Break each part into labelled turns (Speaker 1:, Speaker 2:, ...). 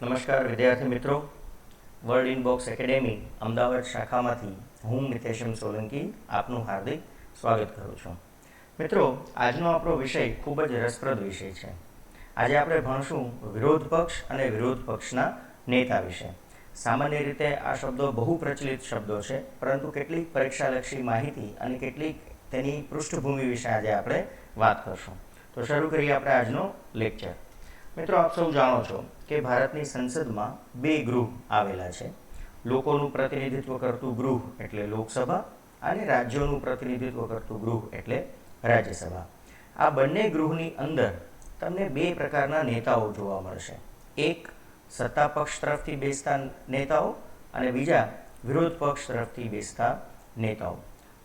Speaker 1: નમસ્કાર વિદ્યાર્થી મિત્રો, વર્લ્ડ ઇનબોક્સ એકેડેમી અમદાવાદ શાખામાંથી હું મિતેશ સોલંકી આપનું હાર્દિક સ્વાગત કરું છું. મિત્રો, આજનો આપણો વિષય ખૂબ જ રસપ્રદ વિષય છે. આજે આપણે ભણશું વિરોધ પક્ષ અને વિરોધ પક્ષના નેતા વિશે. સામાન્ય રીતે આ શબ્દો બહુ પ્રચલિત શબ્દો છે, પરંતુ કેટલીક પરીક્ષાલક્ષી માહિતી અને કેટલીક તેની પૃષ્ઠભૂમિ વિશે આજે આપણે વાત કરશું. તો શરૂ કરીએ આપણે આજનો લેક્ચર. મિત્રો, આપ સૌ જાણો છો કે ભારતની સંસદમાં બે ગૃહ આવેલા છે. લોકોનું પ્રતિનિધિત્વ કરતું ગૃહ એટલે લોકસભા અને રાજ્યોનું પ્રતિનિધિત્વ કરતું ગૃહ એટલે રાજ્યસભા. આ બંને ગૃહની અંદર તમને બે પ્રકારના નેતાઓ જોવા મળશે. એક સત્તા પક્ષ તરફથી બેસતા નેતાઓ અને બીજા વિરોધ પક્ષ તરફથી બેસતા નેતાઓ.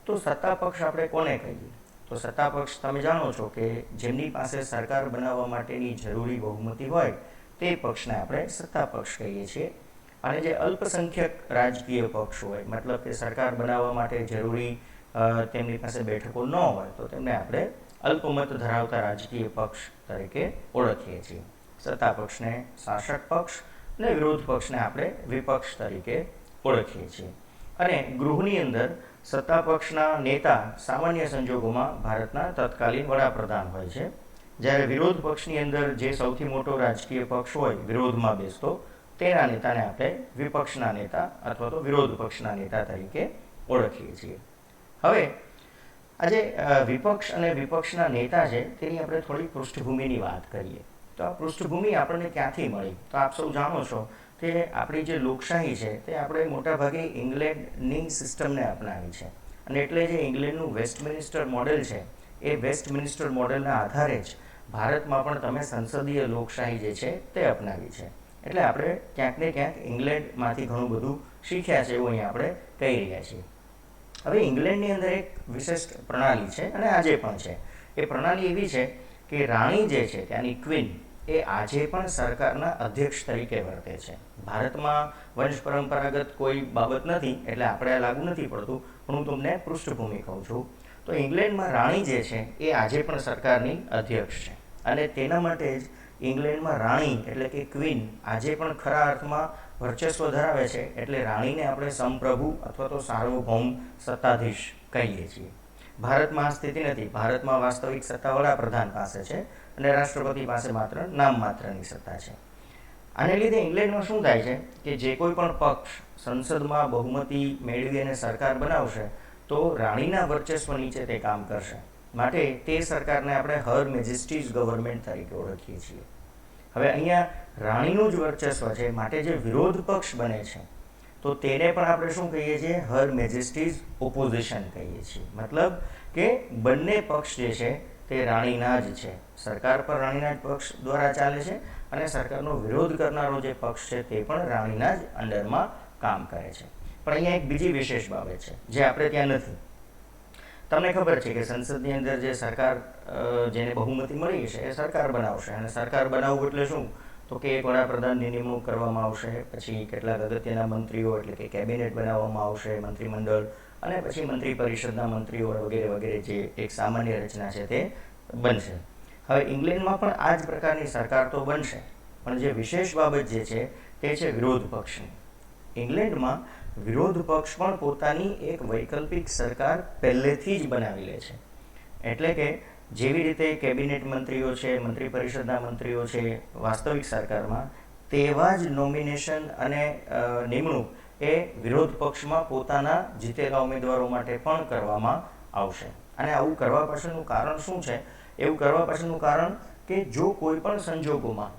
Speaker 1: તો સત્તા પક્ષ આપણે કોને કહીએ? તો સત્તા પક્ષ તમે જાણો છો કે જેમની પાસે સરકાર બનાવવા માટેની જરૂરી બહુમતી હોય તે પક્ષને આપણે સત્તા પક્ષ કહીએ છીએ. અને જે અલ્પસંખ્યક રાજકીય પક્ષ હોય, મતલબ કે સરકાર બનાવવા માટે જરૂરી તેમની પાસે બેઠકો ન હોય, તો તેમને આપણે અલ્પમત ધરાવતા રાજકીય પક્ષ તરીકે ઓળખીએ છીએ. સત્તા પક્ષને શાસક પક્ષ અને વિરોધ પક્ષને આપણે વિપક્ષ તરીકે ઓળખીએ છીએ. અને ગૃહની અંદર સત્તા પક્ષના નેતા સામાન્ય સંજોગોમાં ભારતના તત્કાલીન વડાપ્રધાન હોય છે, જ્યારે વિરોધ પક્ષની અંદર જે સૌથી મોટો રાજકીય પક્ષ હોય વિરોધમાં બેસતો, તેના નેતાને આપણે વિપક્ષના નેતા અથવા તો વિરોધ પક્ષના નેતા તરીકે ઓળખીએ છીએ. હવે આજે વિપક્ષ અને વિપક્ષના નેતા છે તેની આપણે થોડી પૃષ્ઠભૂમિની વાત કરીએ. તો આ પૃષ્ઠભૂમિ આપણને ક્યાંથી મળી? તો આપ સૌ જાણો છો કે આપણી જે લોકશાહી છે તે આપણે મોટાભાગે ઇંગ્લેન્ડની સિસ્ટમને અપનાવી છે. અને એટલે જે ઇંગ્લેન્ડનું વેસ્ટમિનિસ્ટર મોડેલ છે એ વેસ્ટમિનિસ્ટર મોડેલના આધારે જ ભારતમાં પણ તમે સંસદીય લોકશાહી જે છે તે અપનાવી છે. એટલે આપણે ક્યાંક ને ક્યાંક ઇંગ્લેન્ડમાંથી ઘણું બધું શીખ્યા છે એવું અહીં આપણે કહી રહ્યા છીએ. હવે ઇંગ્લેન્ડની અંદર એક વિશિષ્ટ પ્રણાલી છે અને આજે પણ છે. એ પ્રણાલી એવી છે કે રાણી જે છે ત્યાંની ક્વીન એ આજે પણ સરકારના અધ્યક્ષ તરીકે વર્તે છે. ભારતમાં વંશ પરંપરાગત કોઈ બાબત નથી એટલે આપણે આ લાગુ નથી પડતું, પણ હું તમને પૃષ્ઠભૂમિ કહું છું. તો ઇંગ્લેન્ડમાં રાણી જે છે એ આજે પણ સરકારની અધ્યક્ષ છે. અને તેના માટે જ ઇંગ્લેન્ડમાં રાણી એટલે કે ક્વીન આજે પણ ખરા અર્થમાં વર્ચસ્વ ધરાવે છે. એટલે રાણીને આપણે સંપ્રભુ અથવા તો સાર્વભૌમ સત્તાધીશ કહીએ છીએ. ભારતમાં આ સ્થિતિ નથી. ભારતમાં વાસ્તવિક સત્તા વડાપ્રધાન પાસે છે અને રાષ્ટ્રપતિ પાસે માત્ર નામ માત્રની સત્તા છે. આને લીધે ઇંગ્લેન્ડમાં શું થાય છે કે જે કોઈ પણ પક્ષ સંસદમાં બહુમતી મેળવી અને સરકાર બનાવશે તો રાણીના વર્ચસ્વ નીચે તે કામ કરશે. માટે તે સરકારને આપણે હર મેજેસ્ટીઝ ગવર્મેન્ટ તરીકે ઓળખીએ છીએ. હવે અહીંયા રાણીનું જ વર્ચસ્વ છે, માટે જે વિરોધ પક્ષ બને છે તો તેને પણ આપણે શું કહીએ છીએ? હર મેજેસ્ટીઝ ઓપોઝિશન કહીએ છીએ. મતલબ કે બંને પક્ષ જે છે તે રાણીના જ છે. સરકાર પર રાણીના જ પક્ષ દ્વારા ચાલે છે અને સરકારનો વિરોધ કરનારો જે પક્ષ છે તે પણ રાણીના જ અંડરમાં કામ કરે છે. પણ અહીંયા એક બીજી વિશેષ બાબત છે જે આપણે ત્યાં નથી. તમને ખબર છે કે સંસદની અંદર જે સરકાર જેને બહુમતી મળી છે એ સરકાર બનાવશે. અને સરકાર બનાવવું એટલે શું? તો કે એક વડાપ્રધાનની નિમણૂક કરવામાં આવશે, પછી કેટલાક અગત્યના મંત્રીઓ એટલે કે કેબિનેટ બનાવવામાં આવશે, મંત્રીમંડળ, અને પછી મંત્રી પરિષદના મંત્રીઓ વગેરે વગેરે જે એક સામાન્ય રચના છે તે બનશે. હવે ઇંગ્લેન્ડમાં પણ આ જ પ્રકારની સરકાર તો બનશે, પણ જે વિશેષ બાબત જે છે તે છે વિરોધ પક્ષની. ઇંગ્લેન્ડમાં વિરોધ પક્ષ પણ પોતાની એક વૈકલ્પિક સરકાર પહેલેથી જ બનાવી લે છે. એટલે કે જેવી રીતે કેબિનેટ મંત્રીઓ છે, મંત્રી પરિષદના મંત્રીઓ છે વાસ્તવિક સરકારમાં, તેવા જ નોમિનેશન અને નિમણૂક એ વિરોધ પક્ષમાં પોતાના જીતેલા ઉમેદવારો માટે પણ કરવામાં આવશે. અને આવું કરવા પાછળનું કારણ શું છે? એવું કરવા પાછળનું કારણ કે જો કોઈ પણ સંજોગોમાં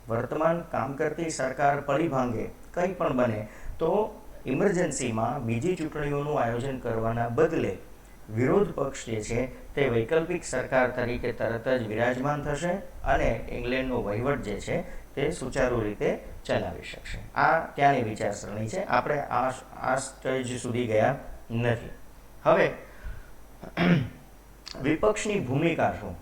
Speaker 1: વર્તમાન કામ કરતી સરકાર પડી ભાંગે, કંઈ પણ બને, તો ઇમરજન્સીમાં બીજી ચૂંટણીઓનું આયોજન કરવાના બદલે વિરોધ પક્ષ જે છે તે વૈકલ્પિક સરકાર તરીકે તરત જ વિરાજમાન થશે અને ઇંગ્લેન્ડનો વહીવટ જે છે તે સુચારુ રીતે ચલાવી શકશે. આ ત્યાંની વિચારસરણી છે. આપણે આ સ્ટેજ સુધી ગયા નથી. હવે વિપક્ષની ભૂમિકા શું?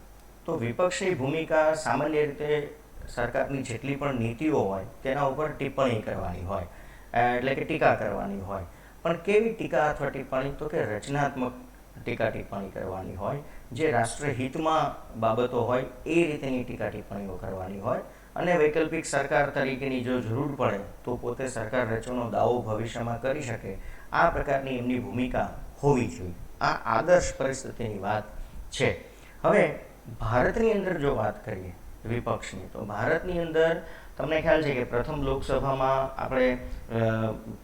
Speaker 1: તો વિપક્ષની ભૂમિકા સામાન્ય રીતે સરકારની જેટલી પણ નીતિઓ હોય તેના ઉપર ટિપ્પણી કરવાની હોય, એટલે કે ટીકા કરવાની હોય. પણ કેવી ટીકા અથવા ટિપ્પણી? તો કે રચનાત્મક ટીકા ટિપ્પણી કરવાની હોય, જે રાષ્ટ્રહિતમાં બાબતો હોય એ રીતેની ટીકા ટિપ્પણીઓ કરવાની હોય. અને વૈકલ્પિક સરકાર તરીકેની જો જરૂર પડે તો પોતે સરકાર રચવાનો દાવો ભવિષ્યમાં કરી શકે, આ પ્રકારની એમની ભૂમિકા હોવી જોઈએ. આ આદર્શ પરિસ્થિતિની વાત છે. હવે ભારતની અંદર જો વાત કરીએ વિપક્ષની, તો ભારતની અંદર તમને ખ્યાલ છે કે પ્રથમ લોકસભામાં આપણે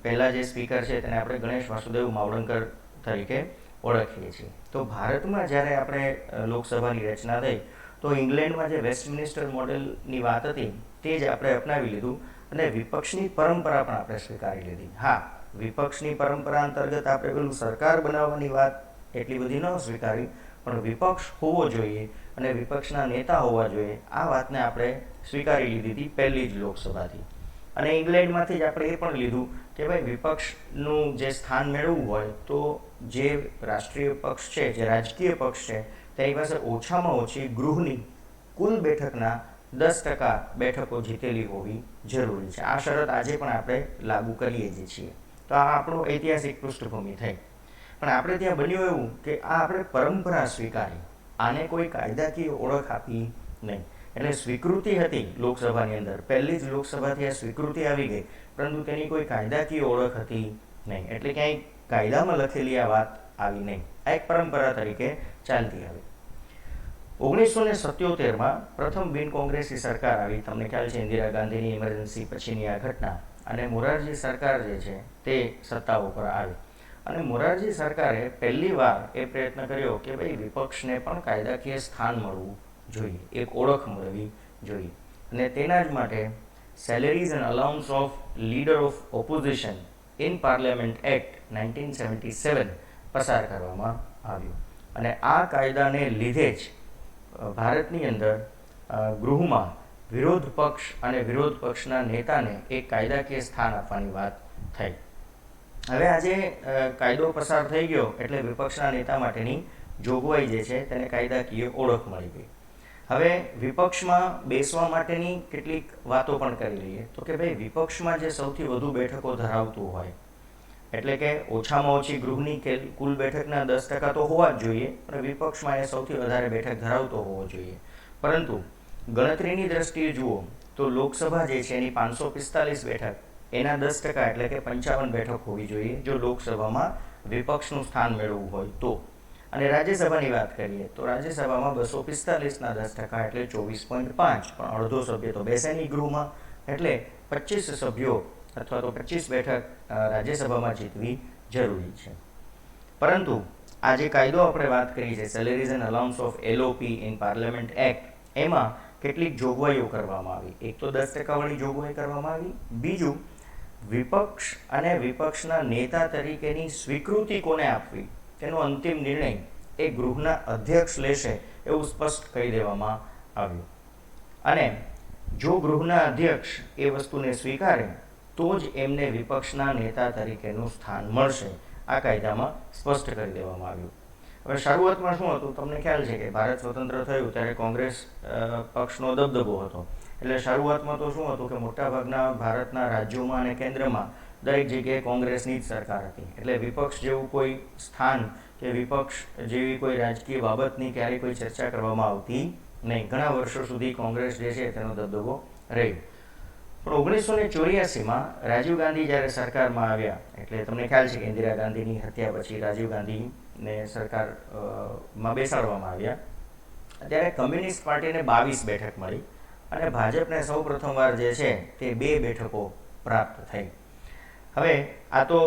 Speaker 1: પહેલા જે સ્પીકર છે તેને આપણે ગણેશ વાસુદેવ માવળંકર તરીકે ઓળખીએ છીએ. તો ભારતમાં જ્યારે આપણે લોકસભાની રચના થઈ તો ઇંગ્લેન્ડમાં જે વેસ્ટમિનિસ્ટર મોડેલની વાત હતી તે જ આપણે અપનાવી લીધું અને વિપક્ષની પરંપરા પણ આપણે સ્વીકારી લીધી. હા, વિપક્ષની પરંપરા અંતર્ગત આપણે પેલું સરકાર બનાવવાની વાત એટલી બધી ન સ્વીકારી, પણ વિપક્ષ હોવો જોઈએ અને વિપક્ષના નેતા હોવા જોઈએ, આ વાતને આપણે સ્વીકારી લીધી હતી પહેલી જ લોકસભાથી. અને ઇંગ્લેન્ડમાંથી જ આપણે એ પણ લીધું કે ભાઈ વિપક્ષનું જે સ્થાન મેળવવું હોય તો જે રાષ્ટ્રીય પક્ષ છે, જે રાજકીય પક્ષ છે, તેની પાસે ઓછામાં ઓછી ગૃહની કુલ બેઠકના 10% બેઠકો જીતેલી હોવી જરૂરી છે. આ શરત આજે પણ આપણે લાગુ કરીએ જ છીએ. તો આ આપણો ઐતિહાસિક પૃષ્ઠભૂમિ થઈ. પણ આપણે ત્યાં બન્યું એવું કે આ આપણે પરંપરા સ્વીકારી, આને કોઈ કાયદાકીય ઓળખ આપી નહીં. એટલે સ્વીકૃતિ હતી લોકસભાની અંદર, પહેલી જ લોકસભાથી આ સ્વીકૃતિ આવી ગઈ, પરંતુ તેની કોઈ કાયદાકીય ઓળખ હતી નહીં. એટલે ક્યાંય કાયદામાં લખેલી આ વાત આવી નહીં, આ એક પરંપરા તરીકે ચાલતી આવી. 1977માં પ્રથમ બિન કોંગ્રેસી સરકાર આવી. તમને ખ્યાલ છે ઇન્દિરા ગાંધીની ઇમરજન્સી પછીની આ ઘટના, અને મોરારજી સરકાર જે છે તે સત્તા ઉપર આવી. અને મોરારજી સરકારે પહેલી વાર એ પ્રયત્ન કર્યો કે ભાઈ વિપક્ષને પણ કાયદાકીય સ્થાન મળવું જોઈએ, એક ઓળખ મળવી જોઈએ. અને તેના જ માટે salaries and allowance of leader of opposition in parliament act 1977 પસાર કરવામાં આવ્યું. અને આ કાયદાને લીધે જ ભારતની અંદર ગૃહમાં વિરોધ પક્ષ અને વિરોધ પક્ષના નેતાને એક કાયદાકીય સ્થાન આપવાની વાત થઈ. હવે આજે કાયદો પસાર થઈ ગયો એટલે વિપક્ષના નેતા માટેની જોગવાઈ જે છે તેને કાયદાકીય ઓળખ મળી ગઈ. હવે વિપક્ષમાં બેસવા માટેની કેટલીક વાતો પણ કરી લઈએ. તો કે ભાઈ વિપક્ષમાં જે સૌથી વધુ બેઠકો ધરાવતું હોય, એટલે કે ઓછામાં ઓછી ગૃહની કુલ બેઠકના 10% તો હોવા જ જોઈએ, પણ વિપક્ષમાં એ સૌથી વધારે બેઠક ધરાવતો હોવો જોઈએ. પરંતુ ગણતરીની દ્રષ્ટિએ જુઓ તો લોકસભા જે છે એની 545 બેઠક, એના 10% એટલે કે 55 બેઠક હોવી જોઈએ જો લોકસભામાં વિપક્ષનું સ્થાન મેળવવું હોય તો. અને રાજ્યસભાની વાત કરીએ તો રાજ્યસભામાં 245ના 10% એટલે 24.5, પણ અડધો સભ્ય તો બેસે નહીં ગૃહમાં, એટલે 25 સભ્યો અથવા તો 25 બેઠક રાજ્યસભામાં જીતવી જરૂરી છે. પરંતુ આ જે કાયદો આપણે વાત કરી છે, salaries and allowance of LOP in parliament act, એમાં કેટલીક જોગવાઈઓ કરવામાં આવી. એક તો 10% વાળી જોગવાઈ કરવામાં આવી. બીજું, વિપક્ષ અને વિપક્ષના નેતા તરીકેની સ્વીકૃતિ કોને આપવી તેનો અંતિમ નિર્ણય એ ગૃહના અધ્યક્ષ લેશે એવું સ્પષ્ટ કહી દેવામાં આવ્યું. અને જો ગૃહના અધ્યક્ષ એ વસ્તુને સ્વીકારે તો જ એમને વિપક્ષના નેતા તરીકેનું સ્થાન મળશે, આ કાયદામાં સ્પષ્ટ કરી દેવામાં આવ્યું. હવે શરૂઆતમાં શું હતું, તમને ખ્યાલ છે કે ભારત સ્વતંત્ર થયું ત્યારે કોંગ્રેસ પક્ષનો દબદબો હતો. એટલે શરૂઆતમાં તો શું હતું કે મોટાભાગના ભારતના રાજ્યોમાં અને કેન્દ્રમાં દરેક જગ્યાએ કોંગ્રેસની જ સરકાર હતી. એટલે વિપક્ષ જેવું કોઈ સ્થાન કે વિપક્ષ જેવી કોઈ રાજકીય બાબતની ક્યારેય કોઈ ચર્ચા કરવામાં આવતી નહીં. ઘણા વર્ષો સુધી કોંગ્રેસ જે છે તેનો દબદબો રહ્યો. પણ 1984માં રાજીવ ગાંધી જ્યારે સરકારમાં આવ્યા, એટલે તમને ખ્યાલ છે કે ઇન્દિરા ગાંધીની હત્યા પછી રાજીવ ગાંધીને સરકારમાં બેસાડવામાં આવ્યા, ત્યારે કમ્યુનિસ્ટ પાર્ટીને 22 બેઠક મળી અને ભાજપને સૌ પ્રથમવાર જે છે તે 2 બેઠકો પ્રાપ્ત થઈ. હવે આ તો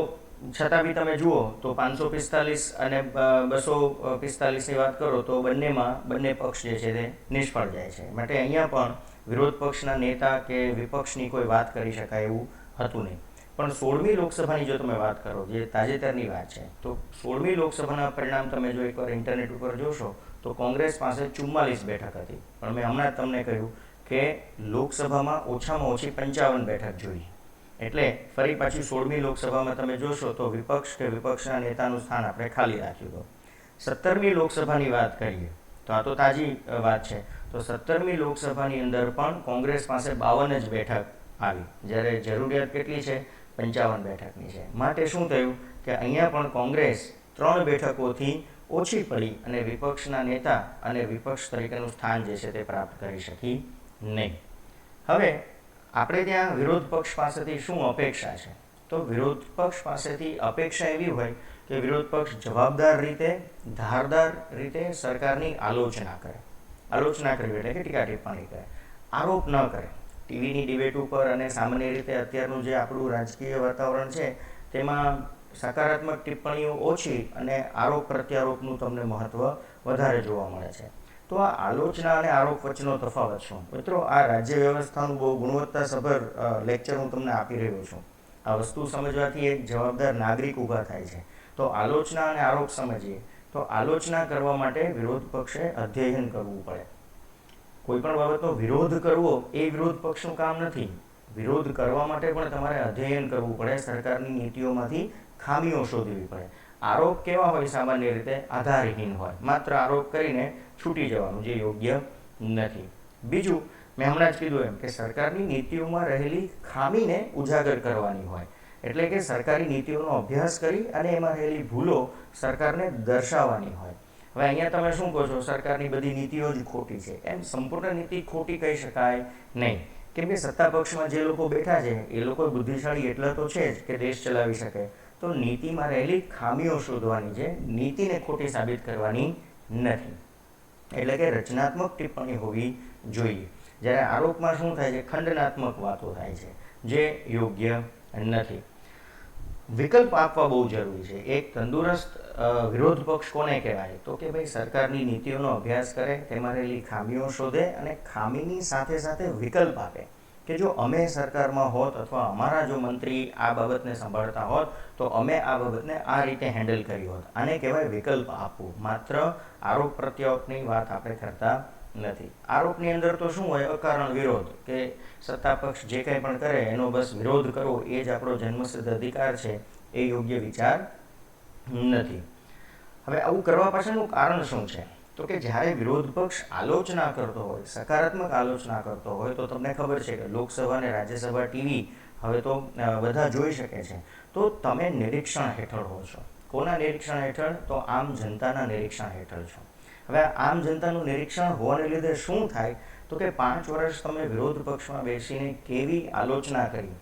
Speaker 1: છતાં બી તમે જુઓ તો 545 અને 245ની વાત કરો તો બંને પક્ષ જે છે તે નિષ્ફળ જાય છે. માટે અહીંયા પણ વિરોધ પક્ષના નેતા કે વિપક્ષની કોઈ વાત કરી શકાય એવું હતું નહીં. પણ 16મી લોકસભાની જો તમે વાત કરો, જે તાજેતરની વાત છે, તો 16મી લોકસભાના પરિણામ તમે જો એકવાર ઇન્ટરનેટ ઉપર જોશો તો કોંગ્રેસ પાસે 44 બેઠક હતી. પણ મેં હમણાં જ તમને કહ્યું કે લોકસભામાં ઓછામાં ઓછી 55 બેઠક જોઈએ. એટલે ફરી પાછી 16મી લોકસભામાં તમે જોશો તો વિપક્ષ કે વિપક્ષના નેતાનું સ્થાન આપણે ખાલી રાખ્યું હતું. 17મી લોકસભાની વાત કરીએ તો આ તો તાજી વાત છે, તો 17મી લોકસભાની અંદર પણ કોંગ્રેસ પાસે 52 જ બેઠક આવી, જ્યારે જરૂરિયાત કેટલી છે, 55 બેઠકની છે. માટે શું થયું કે અહીંયા પણ કોંગ્રેસ 3 બેઠકોથી ઓછી પડી અને વિપક્ષના નેતા અને વિપક્ષ તરીકેનું સ્થાન જે છે તે પ્રાપ્ત કરી શકી નહીં. હવે આપણે ત્યાં વિરોધ પક્ષ પાસેથી શું અપેક્ષા છે? તો વિરોધ પક્ષ પાસેથી અપેક્ષા એવી હોય કે વિરોધ પક્ષ જવાબદાર રીતે, ધારદાર રીતે સરકારની આલોચના કરે. આલોચના કરવી એટલે કે ટીકા ટિપ્પણી કરે, આરોપ ન કરે. ટીવીની ડિબેટ ઉપર અને સામાન્ય રીતે અત્યારનું જે આપણું રાજકીય વાતાવરણ છે તેમાં સકારાત્મક ટિપ્પણીઓ ઓછી અને આરોપ પ્રત્યારોપનું તમને મહત્ત્વ વધારે જોવા મળે છે. તો આ આલોચના અને આરોપ વચ્ચેનો તફાવત શું? મિત્રો, આ રાજ્ય વ્યવસ્થાનું બહુ ગુણવત્તાસભર લેક્ચર હું તમને આપી રહ્યો છું. આ વસ્તુ સમજવાથી એક જવાબદાર નાગરિક ઊભા થાય છે. તો આલોચના અને આરોપ સમજીએ તો આલોચના કરવા માટે વિરોધ પક્ષે અધ્યયન કરવું પડે. કોઈ પણ બાબતનો વિરોધ કરવો એ વિરોધ પક્ષનું કામ નથી. વિરોધ કરવા માટે પણ તમારે અધ્યયન કરવું પડે, સરકારની નીતિઓમાંથી ખામીઓ શોધવી પડે. આરોપ કેવા હોય? સામાન્ય રીતે આધારહીન હોય, માત્ર આરોપ કરીને છૂટી જવાનું, જે યોગ્ય નથી. બીજું, મેં હમણાં જ કીધું એમ કે સરકારની નીતિઓમાં રહેલી ખામીને ઉજાગર કરવાની હોય, એટલે કે સરકારી નીતિઓનો અભ્યાસ કરી અને એમાં રહેલી ભૂલો સરકારને દર્શાવવાની હોય. હવે અહીંયા તમે શું કહો છો? સરકારની બધી નીતિઓ જ ખોટી છે. એમ સંપૂર્ણ નીતિ ખોટી કહી શકાય નહીં, કેમ કે સત્તા પક્ષમાં જે લોકો બેઠા છે એ લોકો બુદ્ધિશાળી એટલા તો છે જ કે દેશ ચલાવી શકે. તો નીતિમાં રહેલી ખામીઓ શોધવાની છે, નીતિને ખોટી સાબિત કરવાની નથી. એટલે કે રચનાત્મક ટિપ્પણી હોવી જોઈએ. જ્યારે આરોપમાં શું થાય છે? ખંડનાત્મક વાતો થાય છે, જે યોગ્ય નથી. વિકલ્પ આપવા બહુ જરૂરી છે. એક તંદુરસ્ત વિરોધ પક્ષ કોને કહેવાય? તો કે ભાઈ સરકારની નીતિઓનો અભ્યાસ કરે, તેમાં રહેલી ખામીઓ શોધે અને ખામીની સાથે સાથે વિકલ્પ આપે કે જો અમે સરકારમાં હોત અથવા અમારા જો મંત્રી આ બાબતને સંભાળતા હોત તો અમે આ બાબતને આ રીતે હેન્ડલ કરી હોત. આને કહેવાય વિકલ્પ આપવું. માત્ર આરોપ પ્રત્યારોપની વાત આપણે કરતા નથી. આરોપની અંદર તો શું હોય? અકારણ વિરોધ, કે સત્તા પક્ષ જે કંઈ પણ કરે એનો બસ વિરોધ કરવો એ જ આપણો જન્મસિદ્ધ અધિકાર છે, એ યોગ્ય વિચાર નથી. હવે આવું કરવા પાછળનું કારણ શું છે? તો કે જ્યારે વિરોધ પક્ષ આલોચના કરતો હોય, સકારાત્મક આલોચના કરતો હોય, તો તમને ખબર છે કે લોકસભા અને રાજ્યસભા ટીવી હવે તો બધા જોઈ શકે છે. તો તમે નિરીક્ષણ હેઠળ હો છો. કોના નિરીક્ષણ હેઠળ? તો આમ જનતાના નિરીક્ષણ હેઠળ છો. હવે આમ જનતાનું નિરીક્ષણ હોવાને લીધે શું થાય? તો કે 5 વર્ષ તમે વિરોધ પક્ષમાં બેસીને કેવી આલોચના કરી,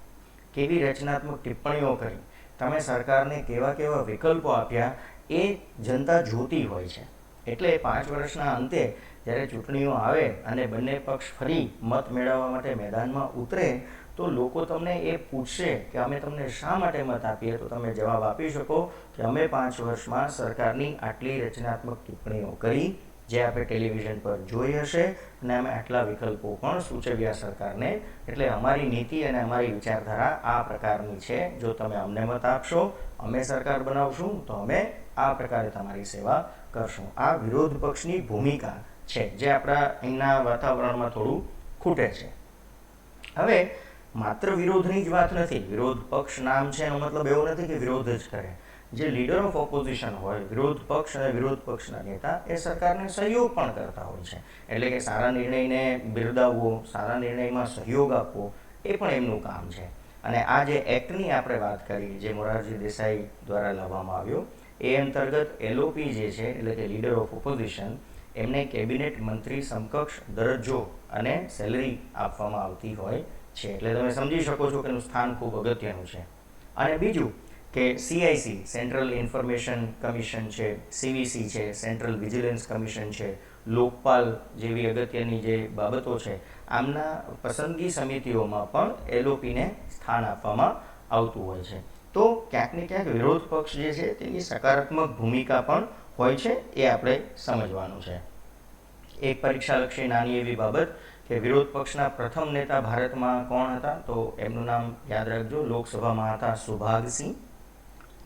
Speaker 1: કેવી રચનાત્મક ટિપ્પણીઓ કરી, તમે સરકારને કેવા કેવા વિકલ્પો આપ્યા, એ જનતા જોતી હોય છે. એટલે 5 વર્ષના અંતે જ્યારે ચૂંટણીઓ આવે અને બંને પક્ષ ફરી મત મેળવવા માટે મેદાનમાં ઉતરે તો લોકો તમને એ પૂછશે કે અમે તમને શા માટે મત આપીએ? તો તમે જવાબ આપી શકો કે અમે 5 વર્ષમાં સરકારની આટલી રચનાત્મક ટિપ્પણીઓ કરી, જે આપણે ટેલિવિઝન પર જોઈ હશે, અને અમે આટલા વિકલ્પો પણ સૂચવ્યા સરકારને. એટલે અમારી નીતિ અને અમારી વિચારધારા આ પ્રકારની છે. જો તમે અમને મત આપશો, અમે સરકાર બનાવશું, તો અમે આ પ્રકારે તમારી સેવા કરશું. આ વિરોધ પક્ષની ભૂમિકા છે, જે આપણા અહીંના વાતાવરણમાં થોડું ખૂટે છે. હવે માત્ર વિરોધની જ વાત નથી. વિરોધ પક્ષ નામ છે એનો મતલબ એવો નથી કે વિરોધ જ કરે. જે લીડર ઓફ ઓપોઝિશન હોય, વિરોધ પક્ષ અને વિરોધ પક્ષના નેતા, એ સરકારને સહયોગ પણ કરતા હોય છે. એટલે કે સારા નિર્ણયને બિરદાવવો, સારા નિર્ણયમાં સહયોગ આપવો, એ પણ એમનું કામ છે. અને આ જે એક્ટની આપણે વાત કરી, જે મોરારજી દેસાઈ દ્વારા લાવવામાં આવ્યો, એ અંતર્ગત એલઓપી જે છે, એટલે કે લીડર ઓફ ઓપોઝિશન, એમને કેબિનેટ મંત્રી સમકક્ષ દરજ્જો અને સેલરી આપવામાં આવતી હોય છે. એટલે તમે સમજી શકો છો કે એનું સ્થાન ખૂબ અગત્યનું છે. અને બીજું કે CIC સેન્ટ્રલ ઇન્ફોર્મેશન કમિશન છે, CVC છે, સેન્ટ્રલ વિજિલન્સ કમિશન છે, લોકપાલ જેવી અગત્યની જે બાબતો છે, આમના પસંદગી સમિતિઓમાં પણ એલઓપીને સ્થાન આપવામાં આવતું હોય છે. તો ક્યાંક ને ક્યાંક વિરોધ પક્ષ જે છે તેની સકારાત્મક ભૂમિકા પણ હોય છે, એ આપણે સમજવાનું છે. એક પરીક્ષાલક્ષી નાની એવી બાબત કે વિરોધ પક્ષના પ્રથમ નેતા ભારતમાં કોણ હતા? તો એમનું નામ યાદ રાખજો. લોકસભામાં હતા સુભાગસિંહ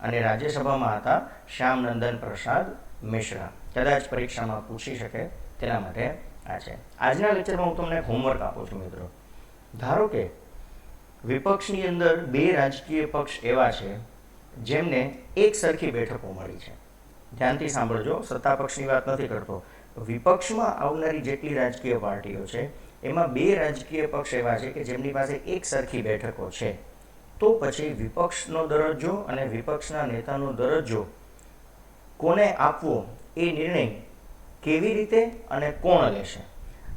Speaker 1: અને રાજ્યસભામાં હતા શ્યામનંદન પ્રસાદ મિશ્રા. કદાચ પરીક્ષામાં પૂછી શકે તેના માટે આ છે. આજના લેક્ચરમાં હું તમને હોમવર્ક આપું છું મિત્રો. ધારો કે વિપક્ષની અંદર 2 રાજકીય પક્ષ એવા છે જેમને એક સરખી બેઠકો મળી છે. ધ્યાનથી સાંભળજો, સત્તા પક્ષની વાત નથી કરતો. વિપક્ષમાં આવનારી જેટલી રાજકીય પાર્ટીઓ છે એમાં 2 રાજકીય પક્ષ એવા છે કે જેમની પાસે એક સરખી બેઠકો છે. તો પછી વિપક્ષનો દરજ્જો અને વિપક્ષના નેતાનો દરજ્જો કોને આપવો એ નિર્ણય કેવી રીતે અને કોણ લેશે?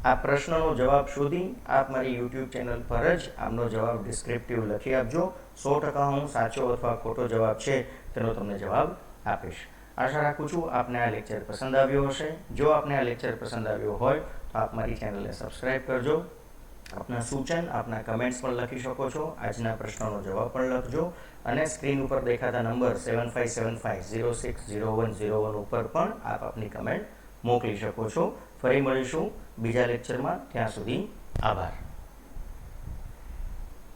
Speaker 1: આ પ્રશ્નનો જવાબ શોધી આપ મારી યુટ્યુબ ચેનલ પર જ આમનો જવાબ ડિસ્ક્રિપ્ટિવ લખી આપજો. 100% હું સાચો અથવા ખોટો જવાબ છે તેનો તમને જવાબ આપીશ. આશા રાખું છું આપને આ લેક્ચર પસંદ આવ્યો હશે. જો આપને આ લેક્ચર પસંદ આવ્યો હોય તો આપ મારી ચેનલને સબસ્ક્રાઈબ કરજો. આપના સૂચન આપના કમેન્ટ્સ પણ લખી શકો છો. આજના પ્રશ્નોનો જવાબ પણ લખજો અને સ્ક્રીન ઉપર દેખાતા નંબર 7575060101 ઉપર પણ આપ આપની કમેન્ટ મોકલી શકો છો. ફરી મળીશું બીજા લેક્ચરમાં. ત્યાં સુધી આભાર.